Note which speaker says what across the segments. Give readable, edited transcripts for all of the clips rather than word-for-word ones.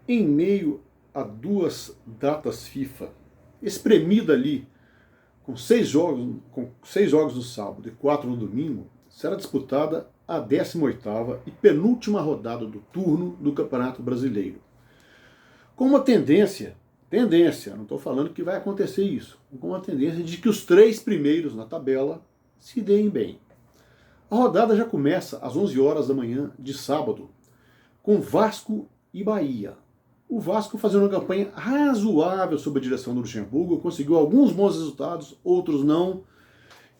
Speaker 1: em meio a duas datas FIFA, espremida ali, com seis jogos no sábado e 4 no domingo, será disputada a 18ª e penúltima rodada do turno do Campeonato Brasileiro. Com uma tendência, não estou falando que vai acontecer isso, com uma tendência de que os 3 primeiros na tabela se deem bem. A rodada já começa às 11 horas da manhã de sábado, com Vasco e Bahia. O Vasco fazendo uma campanha razoável sob a direção do Luxemburgo, conseguiu alguns bons resultados, outros não,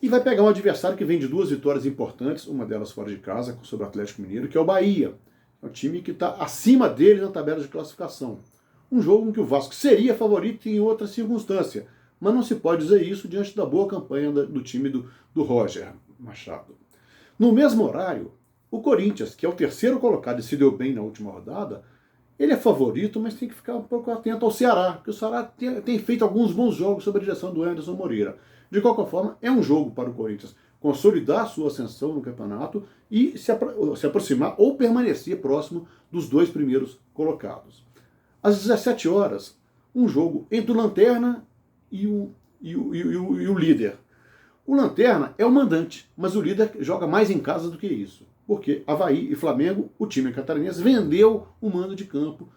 Speaker 1: e vai pegar um adversário que vem de 2 vitórias importantes, uma delas fora de casa, sobre o Atlético Mineiro, que é o Bahia. É um time que está acima dele na tabela de classificação. Um jogo em que o Vasco seria favorito em outra circunstância, mas não se pode dizer isso diante da boa campanha do time do Roger Machado. No mesmo horário, o Corinthians, que é o terceiro colocado e se deu bem na última rodada, ele é favorito, mas tem que ficar um pouco atento ao Ceará, porque o Ceará tem feito alguns bons jogos sob a direção do Anderson Moreira. De qualquer forma, é um jogo para o Corinthians consolidar sua ascensão no campeonato e se aproximar ou permanecer próximo dos 2 primeiros colocados. Às 17 horas, um jogo entre o Lanterna e o líder. O Lanterna é o mandante, mas o líder joga mais em casa do que isso. Porque Avaí e Flamengo, o time catarinense, vendeu o mando de campo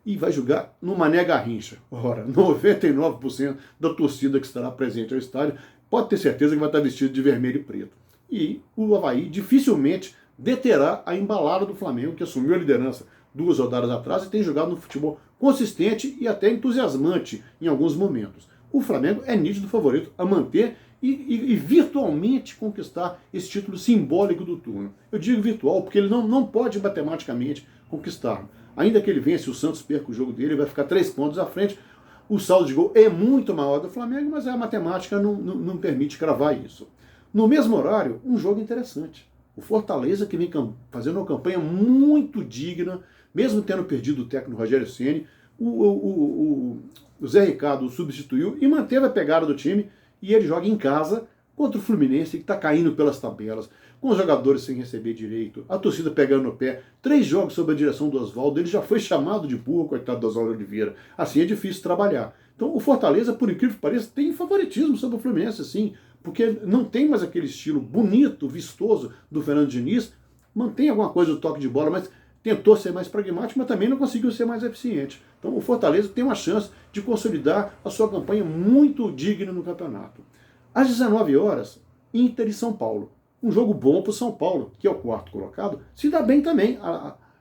Speaker 1: e vai jogar no Mané Garrincha. Ora, 99% da torcida que estará presente ao estádio pode ter certeza que vai estar vestido de vermelho e preto. E o Avaí dificilmente deterá a embalada do Flamengo, que assumiu a liderança 2 rodadas atrás e tem jogado no futebol consistente e até entusiasmante em alguns momentos. O Flamengo é nítido favorito a manter e virtualmente conquistar esse título simbólico do turno. Eu digo virtual porque ele não pode matematicamente conquistar. Ainda que ele vença e o Santos perca o jogo dele, ele vai ficar 3 pontos à frente. O saldo de gol é muito maior do Flamengo, mas a matemática não permite cravar isso. No mesmo horário, um jogo interessante. O Fortaleza, que vem fazendo uma campanha muito digna, mesmo tendo perdido o técnico Rogério Ceni, o Zé Ricardo o substituiu e manteve a pegada do time, e ele joga em casa contra o Fluminense, que está caindo pelas tabelas, com os jogadores sem receber direito, a torcida pegando no pé, 3 jogos sob a direção do Oswaldo, ele já foi chamado de burro, coitado do Oswaldo Oliveira. Assim é difícil trabalhar. Então o Fortaleza, por incrível que pareça, tem favoritismo sobre o Fluminense, sim, porque não tem mais aquele estilo bonito, vistoso do Fernando Diniz, mantém alguma coisa do toque de bola, mas tentou ser mais pragmático, mas também não conseguiu ser mais eficiente. Então o Fortaleza tem uma chance de consolidar a sua campanha muito digna no campeonato. Às 19 horas, Inter e São Paulo. Um jogo bom para o São Paulo, que é o 4º colocado, se dá bem também,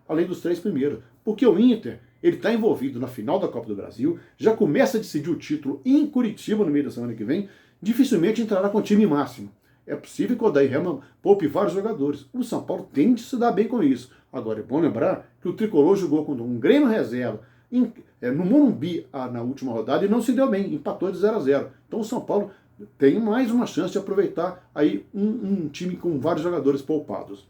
Speaker 1: além dos 3 primeiros. Porque o Inter ele está envolvido na final da Copa do Brasil, já começa a decidir o título em Curitiba no meio da semana que vem, dificilmente entrará com o time máximo. É possível que o Odair Hellmann poupe vários jogadores. O São Paulo tem de se dar bem com isso. Agora, é bom lembrar que o Tricolor jogou com um Grêmio reserva no Morumbi na última rodada e não se deu bem, empatou de 0-0. Então o São Paulo tem mais uma chance de aproveitar aí um time com vários jogadores poupados.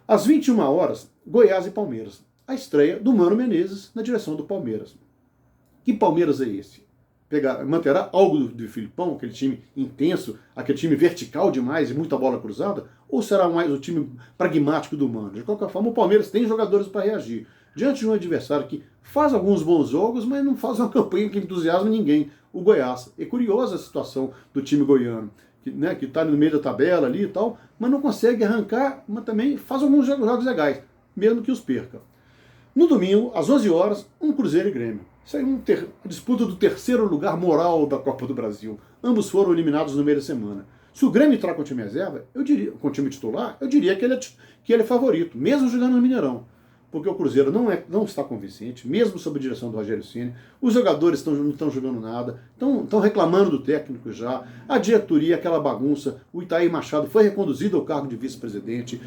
Speaker 1: Às 21 horas, Goiás e Palmeiras. A estreia do Mano Menezes na direção do Palmeiras. Que Palmeiras é esse? Manterá algo do Filipão, aquele time intenso, aquele time vertical demais e muita bola cruzada? Ou será mais o time pragmático do Mano? De qualquer forma, o Palmeiras tem jogadores para reagir. Diante de um adversário que faz alguns bons jogos, mas não faz uma campanha que entusiasma ninguém, o Goiás. É curiosa a situação do time goiano, que está no meio da tabela ali e tal, mas não consegue arrancar, mas também faz alguns jogos legais, mesmo que os perca. No domingo, às 11 horas, um Cruzeiro e Grêmio. Isso aí é a disputa do 3º lugar moral da Copa do Brasil. Ambos foram eliminados no meio da semana. Se o Grêmio entrar com o time reserva, com o time titular, eu diria que ele é favorito, mesmo jogando no Mineirão. Porque o Cruzeiro não está convincente, mesmo sob a direção do Rogério Ceni. Os jogadores não estão jogando nada, estão reclamando do técnico já. A diretoria, aquela bagunça. O Itair Machado foi reconduzido ao cargo de vice-presidente.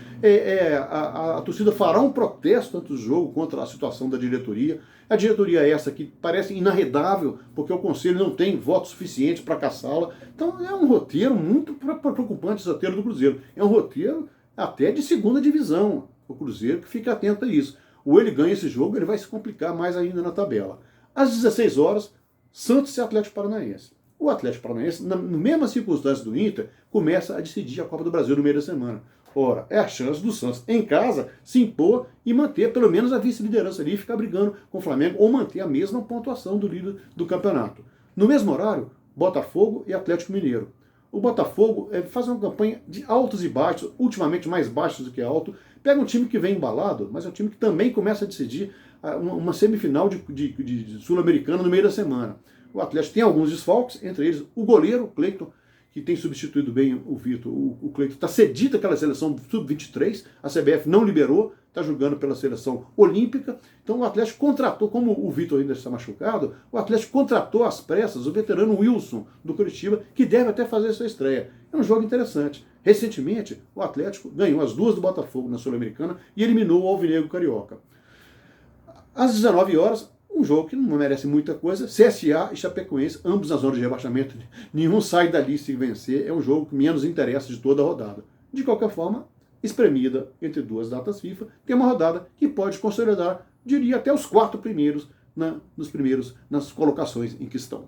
Speaker 1: A torcida fará um protesto antes do jogo contra a situação da diretoria. A diretoria é essa que parece inarredável, porque o Conselho não tem votos suficientes para caçá-la. Então é um roteiro muito preocupante, esse roteiro do Cruzeiro. É um roteiro até de 2ª divisão. O Cruzeiro que fica atento a isso. Ou ele ganha esse jogo, ele vai se complicar mais ainda na tabela. Às 16 horas, Santos e Atlético Paranaense. O Atlético Paranaense, na mesma circunstância do Inter, começa a decidir a Copa do Brasil no meio da semana. Ora, é a chance do Santos, em casa, se impor e manter pelo menos a vice-liderança ali, ficar brigando com o Flamengo, ou manter a mesma pontuação do líder do campeonato. No mesmo horário, Botafogo e Atlético Mineiro. O Botafogo faz uma campanha de altos e baixos, ultimamente mais baixos do que alto. Pega um time que vem embalado, mas é um time que também começa a decidir uma semifinal de Sul-Americana no meio da semana. O Atlético tem alguns desfalques, entre eles o goleiro, o Cleiton, que tem substituído bem o Vitor. O Cleiton está cedido àquela seleção sub-23, a CBF não liberou, está jogando pela seleção olímpica. Então o Atlético contratou, como o Vitor ainda está machucado, o Atlético contratou às pressas o veterano Wilson, do Curitiba, que deve até fazer sua estreia. É um jogo interessante. Recentemente, o Atlético ganhou as duas do Botafogo na Sul-Americana e eliminou o Alvinegro Carioca. Às 19 horas, um jogo que não merece muita coisa, CSA e Chapecoense, ambos na zona de rebaixamento, nenhum sai dali se vencer, é um jogo que menos interessa de toda a rodada. De qualquer forma, espremida entre duas datas FIFA, tem uma rodada que pode consolidar, diria, até os 4 primeiros nas colocações em que estão.